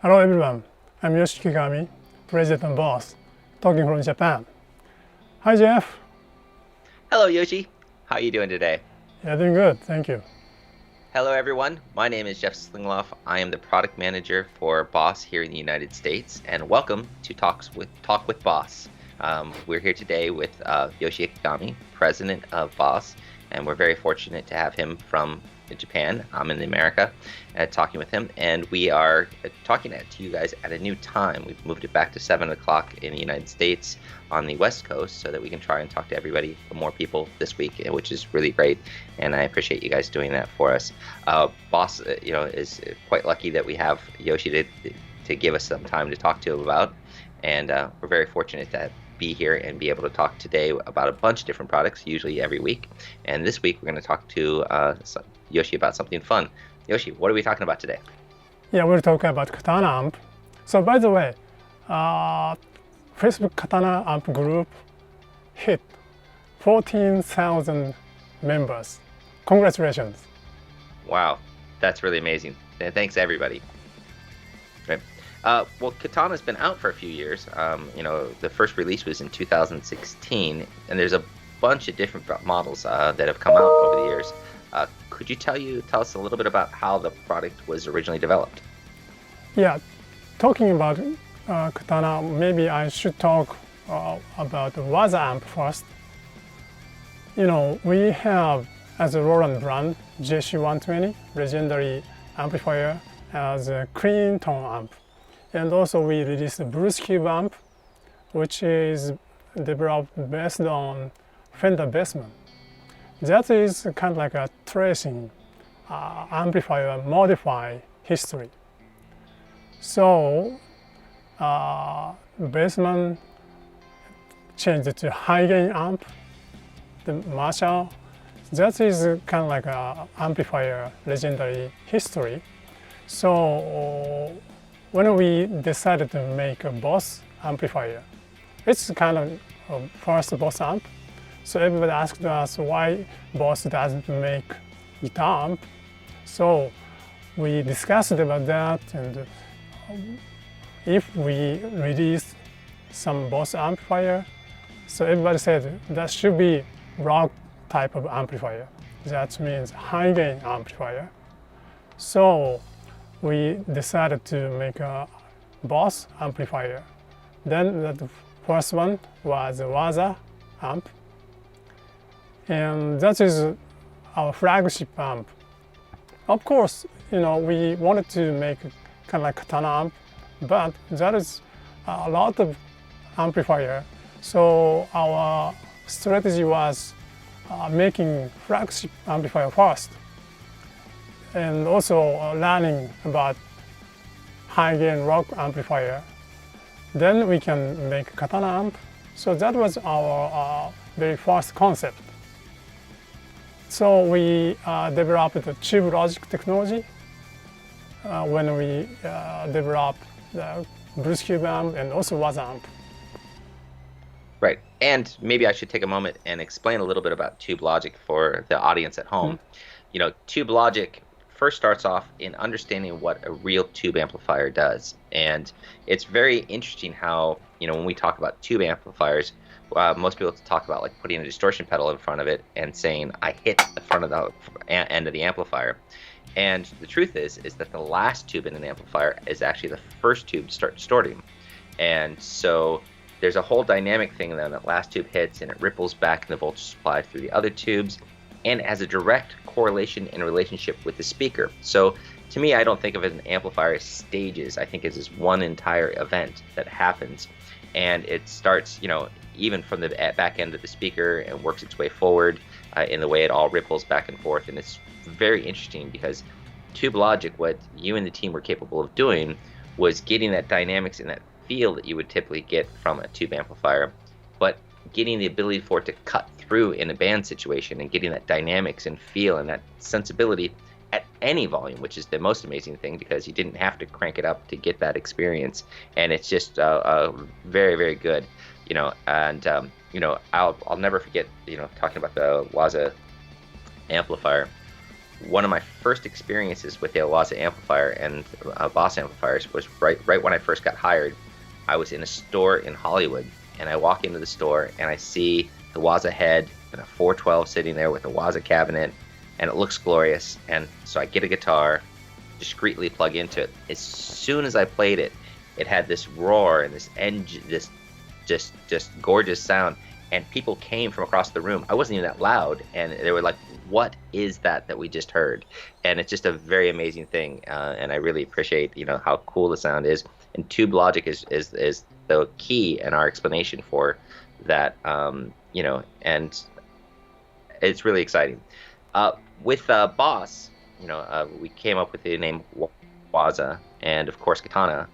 Hello everyone, I'm Yoshi Kigami, President Boss, talking from Japan. Hi Jeff. Hello, Yoshi. How are you doing today? Yeah, doing good, thank you. Hello, everyone. My name is Jeff Slingloff. I am the product manager for Boss here in the United States, and welcome to Talk with Boss. We're here today with Yoshi Ikigami, president of Boss, and we're very fortunate to have him from Japan. I'm in America, talking with him, and we are talking to you guys at a new time. We've moved it back to 7 o'clock in the United States on the West Coast so that we can try and talk to everybody, more people this week, which is really great, and I appreciate you guys doing that for us. Boss, is quite lucky that we have Yoshi to give us some time to talk to him about, and we're very fortunate to be here and be able to talk today about a bunch of different products, usually every week. And this week we're going to talk to Yoshi about something fun. Yoshi, what are we talking about today? Yeah, we're talking about KATANA Amp. So by the way, Facebook KATANA Amp group hit 14,000 members. Congratulations. Wow, that's really amazing. And thanks everybody. Right. Well, Katana's been out for a few years. The first release was in 2016, and there's a bunch of different models that have come out over the years. Could you tell us a little bit about how the product was originally developed? Yeah, talking about Katana, maybe I should talk about the Waza amp first. We have, as a Roland brand, JC120, legendary amplifier, as a clean tone amp. And also we released the Bruce Cube amp, which is developed based on Fender Bassman. That is kind of like a tracing amplifier modified history. So Bassman changed it to high gain amp, the Marshall. That is kind of like a amplifier legendary history. So when we decided to make a Boss amplifier, it's kind of a first Boss amp. So everybody asked us why Boss doesn't make guitar amp. So we discussed about that, and if we release some Boss amplifier, so everybody said that should be rock type of amplifier. That means high gain amplifier. So we decided to make a Boss amplifier. Then the first one was a Waza amp. And that is our flagship amp. Of course, we wanted to make kind of like Katana amp, but that is a lot of amplifier. So our strategy was making flagship amplifier first, and also learning about high gain rock amplifier. Then we can make Katana amp. So that was our very first concept. So we developed the tube logic technology when we developed the Bruce Cube amp and also Waza amp. Right. And maybe I should take a moment and explain a little bit about tube logic for the audience at home. Tube logic first starts off in understanding what a real tube amplifier does. And it's very interesting how, when we talk about tube amplifiers, most people talk about like putting a distortion pedal in front of it and saying, I hit the front of the end of the amplifier. And the truth is that the last tube in an amplifier is actually the first tube to start distorting. And so there's a whole dynamic thing then that last tube hits and it ripples back in the voltage supply through the other tubes and has a direct correlation and relationship with the speaker. So to me, I don't think of an amplifier as stages. I think it's this one entire event that happens, and it starts, even from the back end of the speaker and works its way forward in the way it all ripples back and forth. And it's very interesting because tube logic, what you and the team were capable of doing was getting that dynamics and that feel that you would typically get from a tube amplifier, but getting the ability for it to cut through in a band situation and getting that dynamics and feel and that sensibility at any volume, which is the most amazing thing because you didn't have to crank it up to get that experience. And it's just very, very good. I'll never forget, talking about the Waza amplifier. one of my first experiences with the Waza amplifier and Boss amplifiers was right when I first got hired. I was in a store in Hollywood, and I walk into the store and I see the Waza head and a 412 sitting there with a Waza cabinet, and it looks glorious. And so I get a guitar, discreetly plug into it. As soon as I played it, it had this roar and this engine, this just gorgeous sound, and people came from across the room. I wasn't even that loud, and they were like, "What is that we just heard?" And it's just a very amazing thing, and I really appreciate how cool the sound is. And Tube Logic is the key in our explanation for that, and it's really exciting. With Boss, we came up with the name Waza, and of course Katana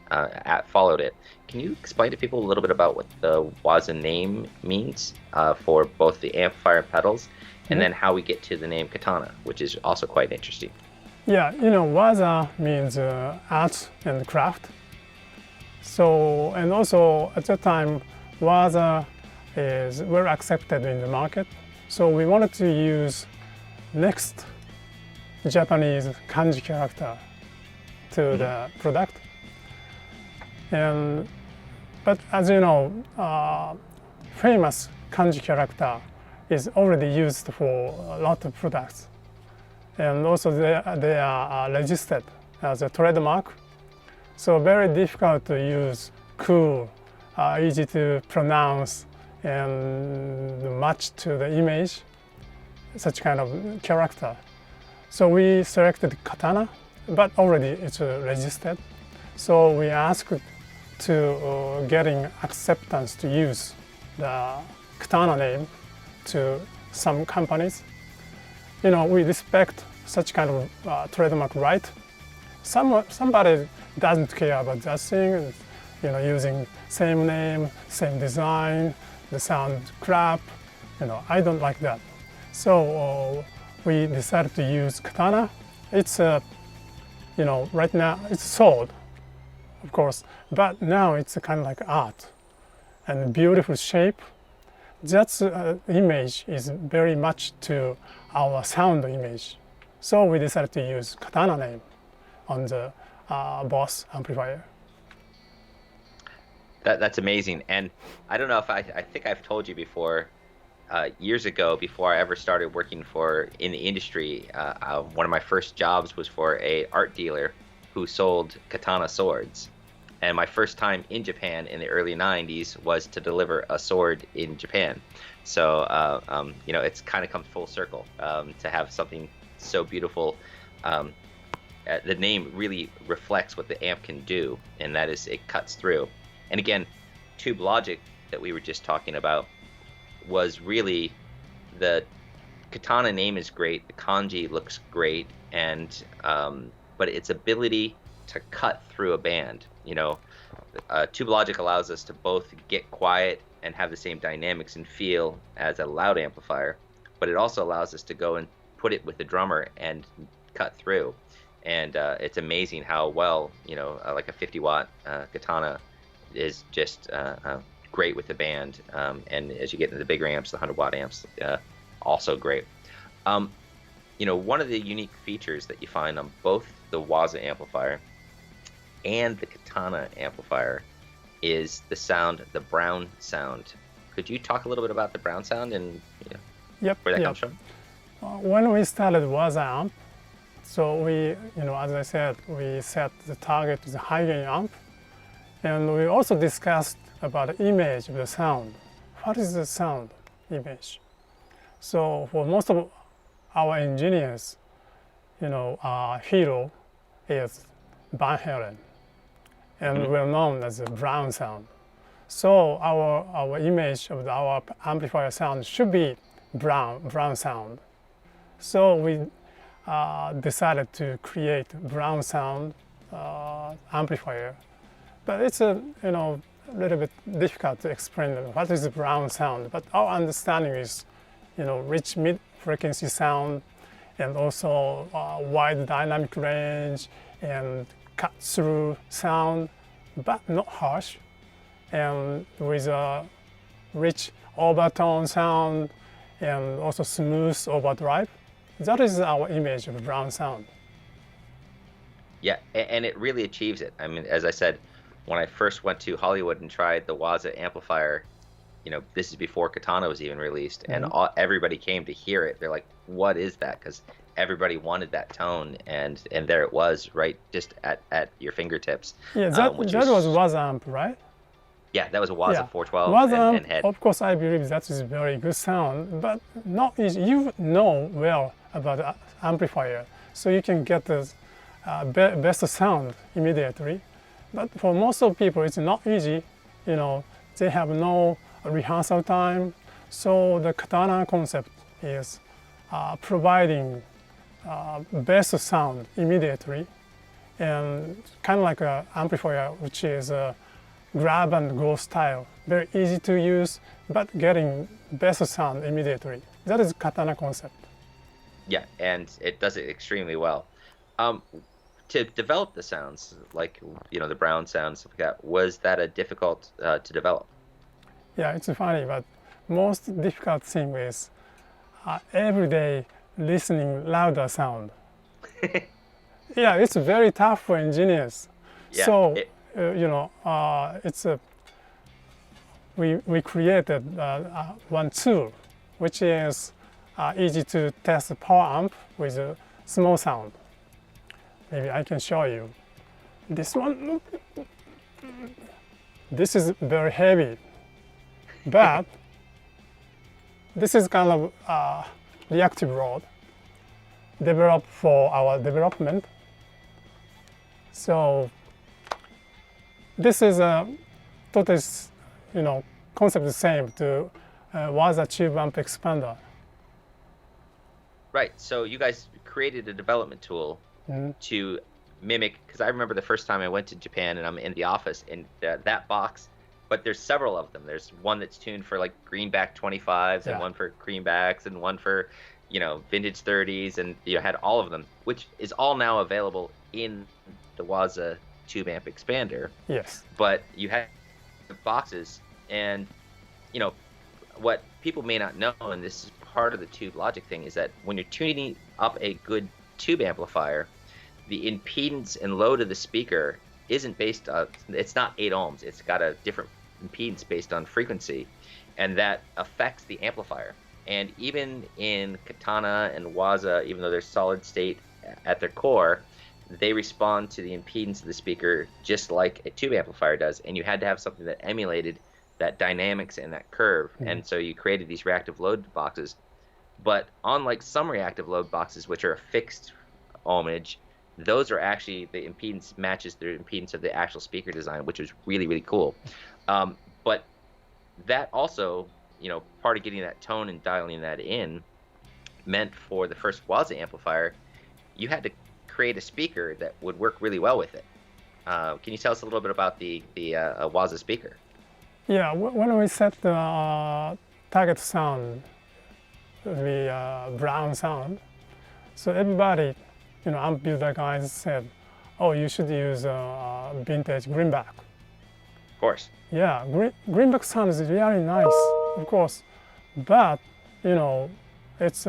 followed it. Can you explain to people a little bit about what the Waza name means for both the amplifier and pedals, and then how we get to the name Katana, which is also quite interesting? Yeah, Waza means art and craft. So, and also at that time, Waza is well accepted in the market. So we wanted to use next Japanese kanji character to the product. But as you know, famous kanji character is already used for a lot of products. And also they are registered as a trademark. So very difficult to use, cool, easy to pronounce, and match to the image, such kind of character. So we selected Katana, but already it's registered. So we asked to getting acceptance to use the Katana name to some companies. We respect such kind of trademark right. Somebody doesn't care about that thing, using same name, same design, the sound crap. I don't like that. So we decided to use Katana. It's right now it's sold, of course, but now it's a kind of like art and beautiful shape. That image is very much to our sound image. So we decided to use Katana name on the Boss amplifier. That's amazing. And I don't know if I think I've told you before, years ago, before I ever started working in the industry, one of my first jobs was for a art dealer who sold katana swords. And my first time in Japan in the early 90s was to deliver a sword in Japan. So, it's kind of come full circle to have something so beautiful. The name really reflects what the amp can do, and that is it cuts through. And again, Tube Logic that we were just talking about was really, the Katana name is great, the kanji looks great, and but its ability to cut through a band. Tube Logic allows us to both get quiet and have the same dynamics and feel as a loud amplifier, but it also allows us to go and put it with the drummer and cut through. And it's amazing how well, like a 50-watt Katana is just great with the band. And as you get into the bigger amps, the 100-watt amps, also great. One of the unique features that you find on both the Waza amplifier and the Katana amplifier is the sound, the brown sound. Could you talk a little bit about the brown sound and where that comes from? When we started Waza amp, so we, as I said, we set the target to the high gain amp, and we also discussed about the image of the sound. What is the sound image? So for most of our engineers, our hero is Van Halen, and we're known as the brown sound. So our image of our amplifier sound should be brown sound. So we decided to create brown sound amplifier, but it's a little bit difficult to explain what is the brown sound. But our understanding is, rich mid-frequency sound, and also wide dynamic range and cut-through sound, but not harsh, and with a rich overtone sound and also smooth overdrive. that is our image of brown sound. Yeah, and it really achieves it. I mean, as I said, when I first went to Hollywood and tried the Waza amplifier, this is before Katana was even released, and everybody came to hear it. They're like, "What is that?" Because everybody wanted that tone, and there it was, right, just at your fingertips. Yeah, that was Waza amp, right? Yeah, that was a Waza 412 Waza and head. Of course, I believe that is very good sound, but not easy. You know well about the amplifier, so you can get the best sound immediately. But for most of people, it's not easy. They have no rehearsal time. So the Katana concept is providing best sound immediately, and kind of like an amplifier, which is grab and go style. Very easy to use, but getting best sound immediately. That is Katana concept. Yeah, and it does it extremely well. To develop the sounds, like the brown sounds, stuff like that, was that a difficult to develop? Yeah, it's funny, but most difficult thing is every day listening louder sound. Yeah, it's very tough for engineers. Yeah, so it's we created one tool, which is easy to test the power amp with a small sound. Maybe I can show you. This one, this is very heavy, but this is kind of reactive rod developed for our development. So this is a totally, concept the same to Waza tube amp expander. Right. So you guys created a development tool to mimic, because I remember the first time I went to Japan and I'm in the office and that box, but there's several of them. There's one that's tuned for like greenback 25s and one for greenbacks and one for, vintage 30s, and had all of them, which is all now available in the Waza tube amp expander. Yes. But you had boxes, and what people may not know, and this is part of the tube logic thing, is that when you're tuning up a good tube amplifier, the impedance and load of the speaker isn't based on, it's not 8 ohms. It's got a different impedance based on frequency, and that affects the amplifier. And even in Katana and Waza, even though they're solid state at their core, they respond to the impedance of the speaker just like a tube amplifier does, and you had to have something that emulated that dynamics and that curve. And so you created these reactive load boxes. But unlike some reactive load boxes, which are a fixed ohmage, those are actually, the impedance matches the impedance of the actual speaker design, which is really, really cool. But that also, part of getting that tone and dialing that in meant for the first Waza amplifier, you had to create a speaker that would work really well with it. Can you tell us a little bit about the Waza speaker? Yeah, when we set the target sound, the brown sound, so everybody, amp builder guys said, "Oh, you should use vintage greenback." Of course. Yeah, greenback sound is really nice, of course, but it's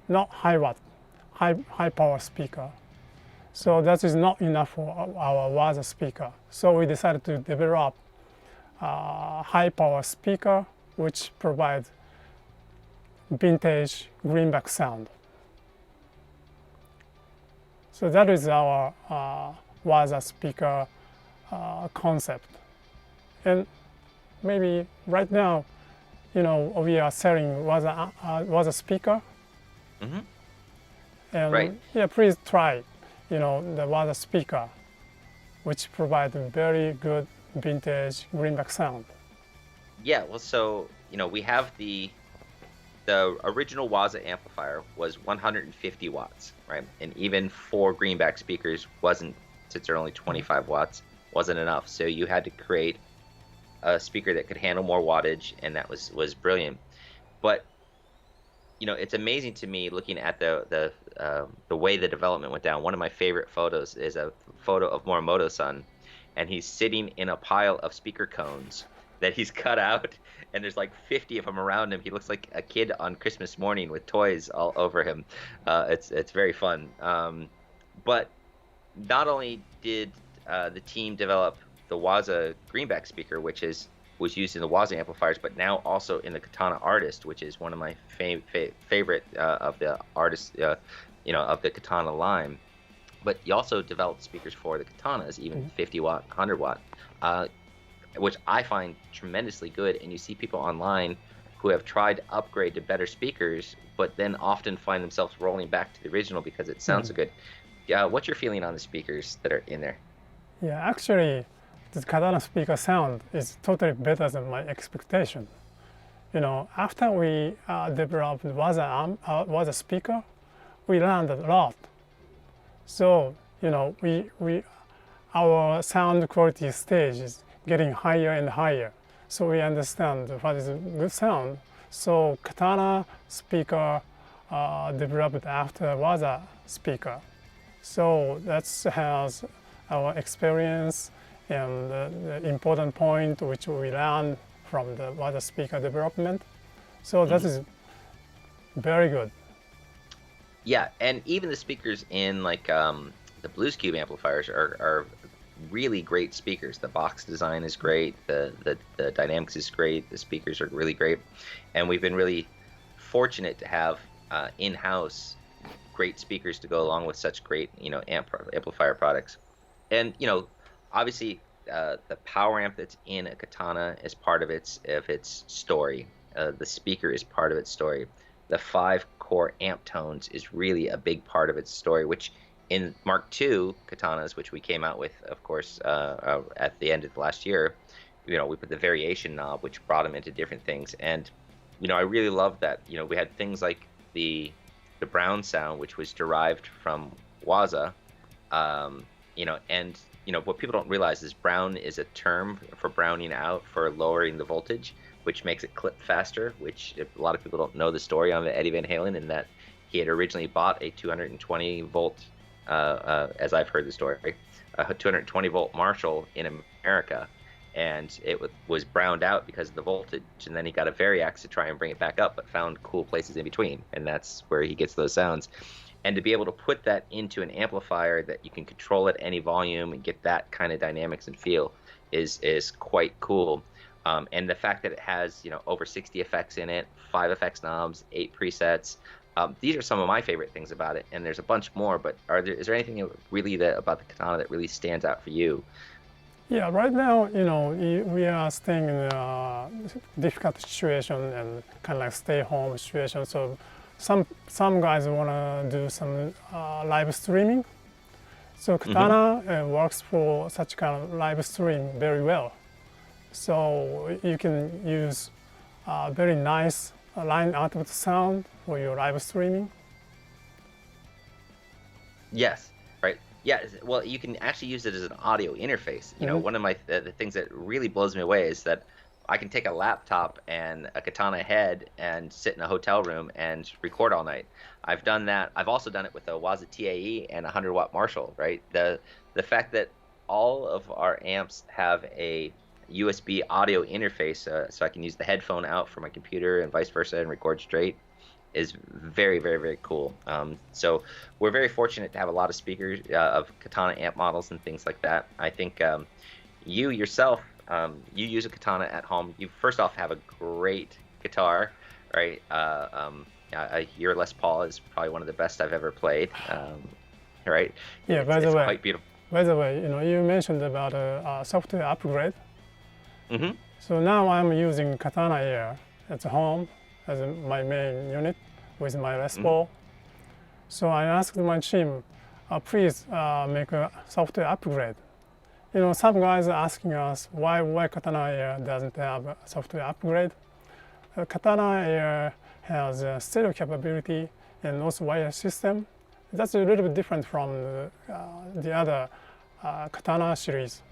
not high power speaker. So that is not enough for our Waza speaker. So we decided to develop a high power speaker which provides vintage greenback sound. So that is our Waza speaker concept. And maybe right now, we are selling Waza speaker. Mm-hmm. And right. Yeah, please try, the Waza speaker, which provides a very good vintage greenback sound. Yeah, well, so we have the original Waza amplifier was 150 watts, right? And even 4 greenback speakers wasn't, since they're only 25 watts, wasn't enough. So you had to create a speaker that could handle more wattage, and that was brilliant. But it's amazing to me looking at the way the development went down. One of my favorite photos is a photo of Morimoto-san, and he's sitting in a pile of speaker cones, that he's cut out, and there's like 50 of them around him. He looks like a kid on Christmas morning with toys all over him. It's very fun. But not only did the team develop the Waza Greenback speaker, which was used in the Waza amplifiers, but now also in the Katana Artist, which is one of my favorite of the artists, of the Katana line. But you also developed speakers for the Katanas, even 50 watt, 100 watt, which I find tremendously good. And you see people online who have tried to upgrade to better speakers, but then often find themselves rolling back to the original because it sounds so good. What's your feeling on the speakers that are in there? Yeah, actually, the Katana speaker sound is totally better than my expectation. After we developed Waza speaker, we learned a lot. So, our sound quality stage is getting higher and higher. So we understand what is a good sound. So Katana speaker developed after Waza speaker. So that's has our experience and the important point which we learned from the Waza speaker development. So that is very good. Yeah, and even the speakers in like the Blues Cube amplifiers are really great speakers. The box design is great. The dynamics is great. The speakers are really great, and we've been really fortunate to have in-house great speakers to go along with such great amplifier products. And obviously the power amp that's in a Katana is part of its story. The speaker is part of its story. The 5 core amp tones is really a big part of its story, which in Mark II Katanas, which we came out with, of course, at the end of last year, we put the variation knob, which brought them into different things. And, I really love that. We had things like the brown sound, which was derived from Waza, and what people don't realize is brown is a term for browning out, for lowering the voltage, which makes it clip faster, which a lot of people don't know the story on Eddie Van Halen, in that he had originally bought a 220 volt, as I've heard the story, a 220 volt Marshall in America, and it was browned out because of the voltage, and then he got a Variax to try and bring it back up, but found cool places in between, and that's where he gets those sounds. And to be able to put that into an amplifier that you can control at any volume and get that kind of dynamics and feel is quite cool. And the fact that it has over 60 effects in it, 5 effects knobs, 8 presets. These are some of my favorite things about it, and there's a bunch more. But is there anything really about the Katana that really stands out for you? Yeah, right now, we are staying in a difficult situation and kind of like stay-home situation. So some guys want to do some live streaming. So Katana works for such kind of live stream very well. So you can use very nice line output sound for your live streaming. Yes, right. Yeah, well, you can actually use it as an audio interface. One of the things that really blows me away is that I can take a laptop and a Katana head and sit in a hotel room and record all night. I've done that. I've also done it with a Waza TAE and a 100 watt Marshall, right? The fact that all of our amps have a USB audio interface, so I can use the headphone out for my computer and vice versa and record straight, is very, very, very cool. So we're very fortunate to have a lot of speakers of Katana amp models and things like that. I think you yourself, you use a Katana at home. You first off have a great guitar, right? Your Les Paul is probably one of the best I've ever played, right? Yeah, it's quite beautiful. By the way, you mentioned about a software upgrade. Mm-hmm. So now I'm using Katana Air at home as my main unit with my Les Paul. So I asked my team, please make a software upgrade. Some guys are asking us why Katana Air doesn't have a software upgrade. Katana Air has a stereo capability and also wireless system. That's a little bit different from the other Katana series.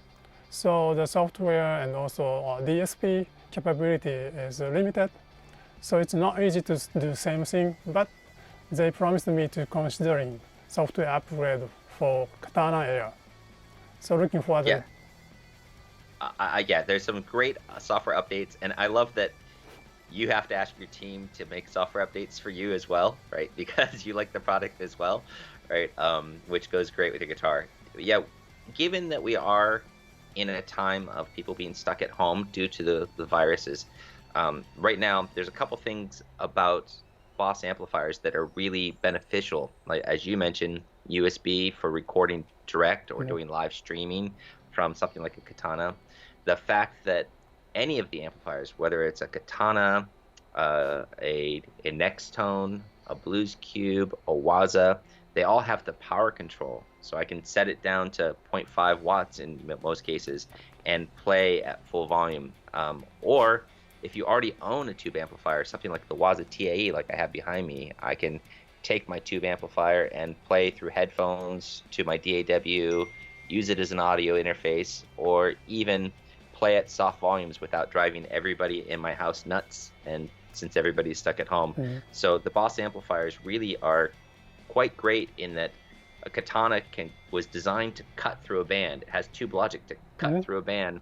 So the software and also DSP capability is limited. So it's not easy to do the same thing, but they promised me to considering software upgrade for Katana Air. So looking forward to it. Yeah, there's some great software updates, and I love that you have to ask your team to make software updates for you as well, right? Because you like the product as well, right? Which goes great with your guitar. Yeah, given that we are in a time of people being stuck at home due to the viruses, right now there's a couple things about Boss amplifiers that are really beneficial. Like as you mentioned, USB for recording direct or doing live streaming from something like a Katana. The fact that any of the amplifiers, whether it's a Katana, a Nextone, a Blues Cube, a Waza, they all have the power control. So I can set it down to 0.5 watts in most cases and play at full volume. Or if you already own a tube amplifier, something like the Waza TAE, like I have behind me, I can take my tube amplifier and play through headphones to my DAW, use it as an audio interface, or even play at soft volumes without driving everybody in my house nuts, and since everybody's stuck at home. So the Boss amplifiers really are quite great in that a Katana was designed to cut through a band. It has tube logic to cut through a band,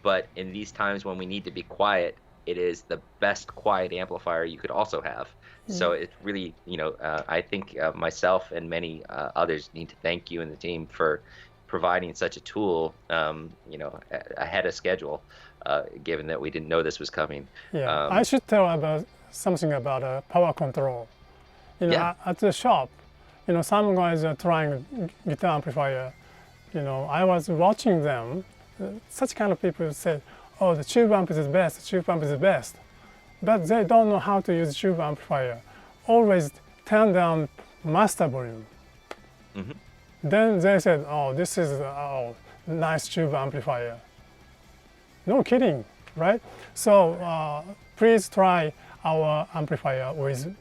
but in these times when we need to be quiet, it is the best quiet amplifier you could also have. So it really, I think myself and many others need to thank you and the team for providing such a tool, ahead of schedule, given that we didn't know this was coming. Yeah, I should tell about something about power control. At the shop, some guys are trying guitar amplifier. I was watching them. Such kind of people said, "Oh, the tube amp is the best. The tube amp is the best," but they don't know how to use tube amplifier. Always turn down master volume. Then they said, "Oh, this is a nice tube amplifier." No kidding, right? So please try our amplifier with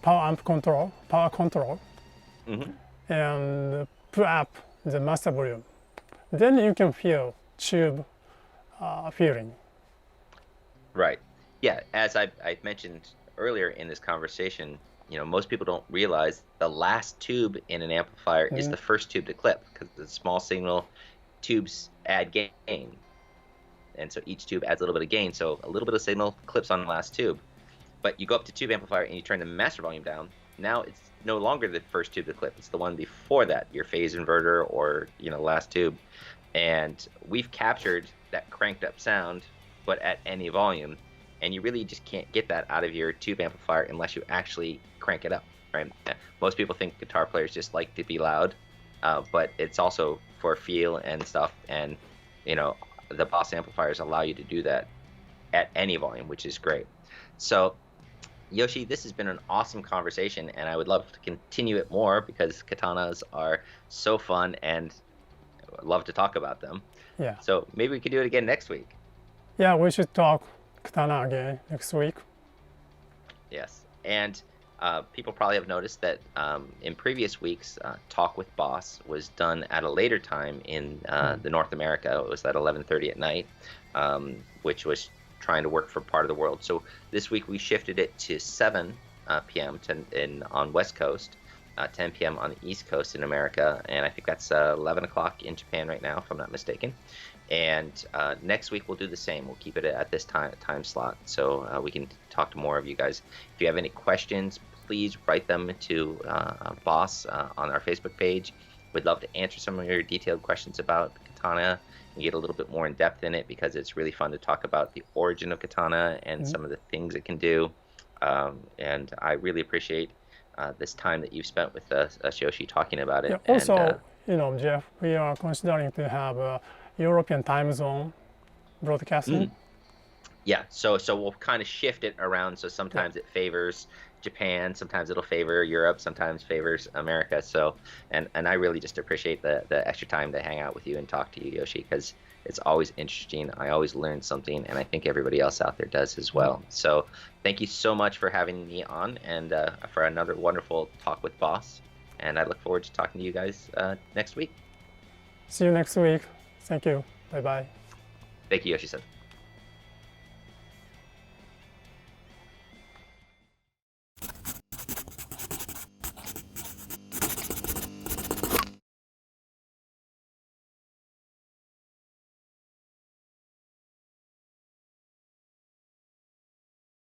power control, and put up the master volume. Then you can feel tube feeling. Right. Yeah. As I mentioned earlier in this conversation, most people don't realize the last tube in an amplifier is the first tube to clip, because the small signal tubes add gain. And so each tube adds a little bit of gain. So a little bit of signal clips on the last tube. But you go up to tube amplifier and you turn the master volume down. Now it's no longer the first tube to clip. It's the one before that, your phase inverter or, last tube. And we've captured that cranked up sound, but at any volume. And you really just can't get that out of your tube amplifier unless you actually crank it up, right? Most people think guitar players just like to be loud, but it's also for feel and stuff. And, the Boss amplifiers allow you to do that at any volume, which is great. So, Yoshi, this has been an awesome conversation, and I would love to continue it more because katanas are so fun and I love to talk about them. Yeah. So maybe we could do it again next week. Yeah, we should talk katana again next week. Yes, and people probably have noticed that in previous weeks, Talk with Boss was done at a later time in the North America. It was at 11:30 at night, which was trying to work for part of the world. So this week we shifted it to 7 p.m. On West Coast, 10 p.m. on the East Coast in America, and I think that's 11 o'clock in Japan right now, if I'm not mistaken. And next week we'll do the same. We'll keep it at this time slot, so we can talk to more of you guys. If you have any questions, please write them to Boss on our Facebook page. We'd love to answer some of your detailed questions about Katana and get a little bit more in depth in it, because it's really fun to talk about the origin of Katana and some of the things it can do. And I really appreciate this time that you've spent with us, Yoshi, talking about it. Yeah, also, Jeff, we are considering to have a European time zone broadcasting. Yeah, so we'll kind of shift it around. So sometimes it favors Japan, sometimes it'll favor Europe, sometimes favors America. So, and I really just appreciate the extra time to hang out with you and talk to you, Yoshi, because it's always interesting. I always learn something, and I think everybody else out there does as well. So thank you so much for having me on, and for another wonderful Talk with Boss. And I look forward to talking to you guys next week. See you next week. Thank you. Bye-bye. Thank you, Yoshi-san.